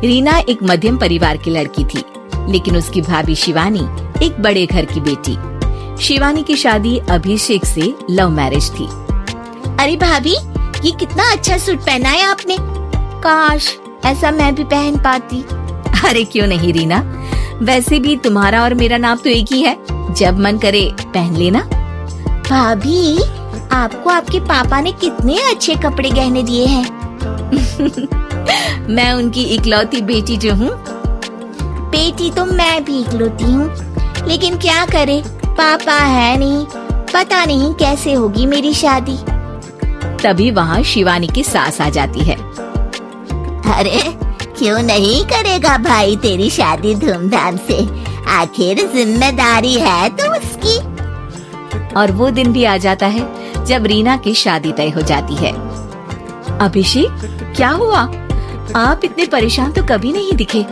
रीना एक मध्यम परिवार की लड़की थी, लेकिन उसकी भाभी शिवानी एक बड़े घर की बेटी। शिवानी की शादी अभिषेक से लव मैरिज थी। अरे भाभी, ये कितना अच्छा सूट पहना है आपने। काश ऐसा मैं भी पहन पाती। अरे क्यों नहीं रीना, वैसे भी तुम्हारा और मेरा नाम तो एक ही है, जब मन करे पहन लेना। भाभी, आपको आपके पापा ने कितने अच्छे कपड़े गहने दिए हैं। मैं उनकी इकलौती बेटी जो हूँ। बेटी तो मैं भी इकलौती हूँ, लेकिन क्या करे, पापा है नहीं, पता नहीं कैसे होगी मेरी शादी। तभी वहाँ शिवानी की सास आ जाती है। अरे क्यों नहीं करेगा भाई तेरी शादी धूमधाम से, आखिर जिम्मेदारी है तो उसकी। और वो दिन भी आ जाता है जब रीना की शादी तय हो जाती है। अभिषेक, क्या हुआ? आप इतने परेशान तो कभी नहीं दिखे।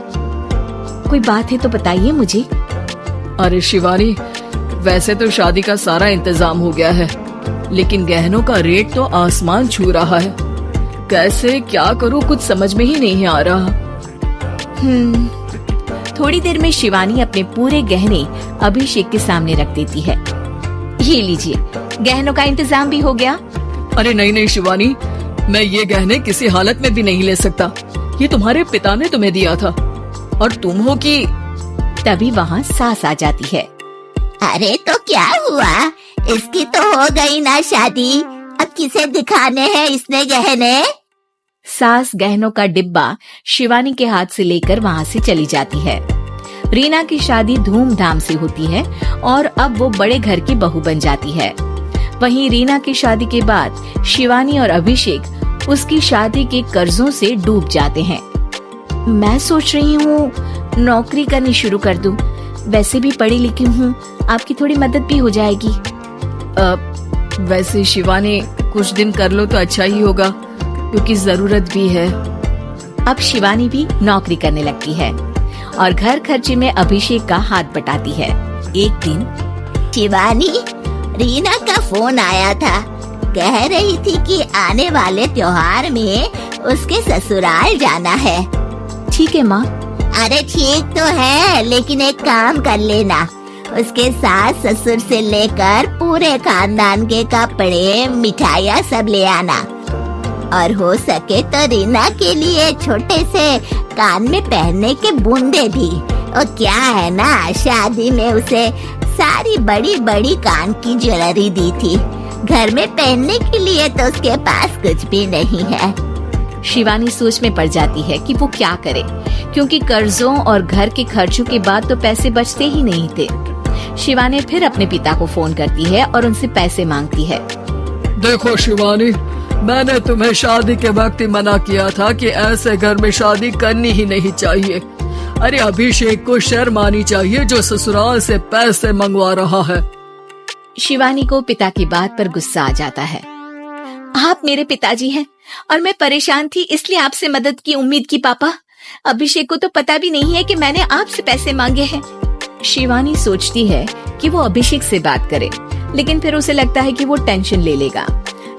कोई बात है तो बताइए मुझे। अरे शिवानी, वैसे तो शादी का सारा इंतजाम हो गया है, लेकिन गहनों का रेट तो आसमान छू रहा है। कैसे क्या करूं, कुछ समझ में ही नहीं आ रहा। थोड़ी देर में शिवानी अपने पूरे गहने अभिषेक के सामने रख देती है। ये लीजिए, गहनों का इंतजाम भी हो गया। अरे नहीं नहीं शिवानी, मैं ये गहने किसी हालत में भी नहीं ले सकता। ये तुम्हारे पिता ने तुम्हें दिया था, और तुम हो कि। तभी वहाँ सास आ जाती है। अरे तो क्या हुआ, इसकी तो हो गई ना शादी, अब किसे दिखाने हैं इसने गहने। सास गहनों का डिब्बा शिवानी के हाथ से लेकर वहाँ से चली जाती है। रीना की शादी धूमधाम से होती है और अब वो बड़े घर की बहू बन जाती है। वहीं रीना की शादी के बाद शिवानी और अभिषेक उसकी शादी के कर्जों से डूब जाते हैं। मैं सोच रही हूँ नौकरी करनी शुरू कर दूं। वैसे भी पढ़ी लिखी हूँ, आपकी थोड़ी मदद भी हो जाएगी। वैसे शिवानी, कुछ दिन कर लो तो अच्छा ही होगा, क्योंकि जरूरत भी है। अब शिवानी भी नौकरी करने लगती है और घर खर्चे में अभिषेक का हाथ बटाती है। एक दिन शिवानी, रीना का फोन आया था, कह रही थी कि आने वाले त्योहार में उसके ससुराल जाना है। ठीक है माँ। अरे ठीक तो है, लेकिन एक काम कर लेना, उसके सास ससुर से लेकर पूरे खानदान के कपड़े मिठाइयाँ सब ले आना, और हो सके तो रीना के लिए छोटे से कान में पहनने के बूंदे भी। और क्या है ना, शादी में उसे सारी बड़ी बड़ी कान की ज्वेलरी दी थी, घर में पहनने के लिए तो उसके पास कुछ भी नहीं है। शिवानी सोच में पड़ जाती है कि वो क्या करे, क्योंकि कर्जों और घर के खर्चों के बाद तो पैसे बचते ही नहीं थे। शिवानी फिर अपने पिता को फोन करती है और उनसे पैसे मांगती है। देखो शिवानी, मैंने तुम्हें शादी के वक्त ही मना किया था कि ऐसे घर में शादी करनी ही नहीं चाहिए। अरे अभिषेक को शर्म आनी चाहिए जो ससुराल से पैसे मंगवा रहा है। शिवानी को पिता की बात पर गुस्सा आ जाता है। आप मेरे पिताजी हैं और मैं परेशान थी, इसलिए आपसे मदद की उम्मीद की पापा। अभिषेक को तो पता भी नहीं है कि मैंने आपसे पैसे मांगे हैं। शिवानी सोचती है कि वो अभिषेक से बात करे, लेकिन फिर उसे लगता है कि वो टेंशन ले लेगा।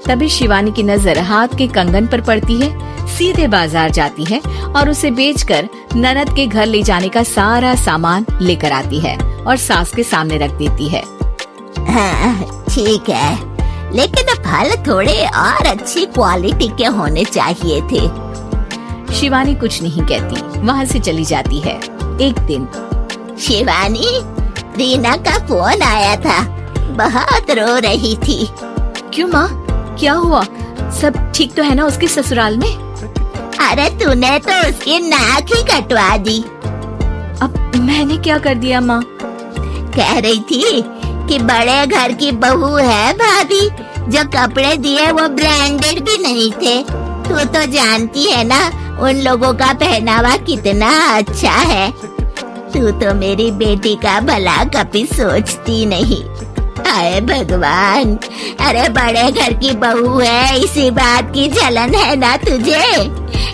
तभी शिवानी की नजर हाथ के कंगन पर पड़ती है। सीधे बाजार जाती है और उसे बेचकर ननद के घर ले जाने का सारा सामान लेकर आती है और सास के सामने रख देती है। हाँ ठीक है, लेकिन फल थोड़े और अच्छी क्वालिटी के होने चाहिए थे। शिवानी कुछ नहीं कहती, वहाँ से चली जाती है। एक दिन शिवानी, रीना का फोन आया था, बहुत रो रही थी। क्यों माँ, क्या हुआ? सब ठीक तो है ना उसके ससुराल में? अरे तूने तो उसकी नाक ही कटवा दी। अब मैंने क्या कर दिया माँ? कह रही थी कि बड़े घर की बहू है भाभी, जो कपड़े दिए वो ब्रांडेड भी नहीं थे। तू तो जानती है ना उन लोगों का पहनावा कितना अच्छा है। तू तो मेरी बेटी का भला कभी सोचती नहीं। हाय भगवान, अरे बड़े घर की बहू है, इसी बात की जलन है ना तुझे?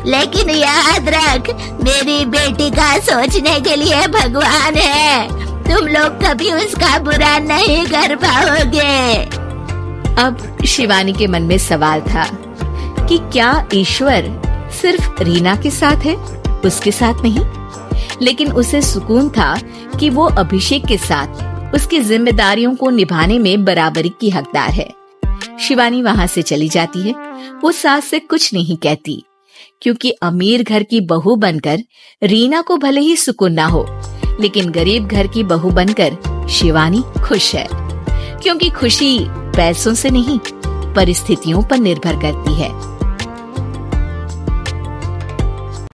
लेकिन याद रख, मेरी बेटी का सोचने के लिए भगवान है। तुम लोग कभी उसका बुरा नहीं कर पाओगे। अब शिवानी के मन में सवाल था कि क्या ईश्वर सिर्फ रीना के साथ है? उसके साथ नहीं, लेकिन उसे सुकून था कि वो अभिषेक के साथ उसकी जिम्मेदारियों को निभाने में बराबरी की हकदार है। शिवानी वहां से चली जाती है। वो सास से कुछ नहीं कहती, क्योंकि अमीर घर की बहू बनकर रीना को भले ही सुकून ना हो, लेकिन गरीब घर की बहू बनकर शिवानी खुश है, क्योंकि खुशी पैसों से नहीं परिस्थितियों पर निर्भर करती है।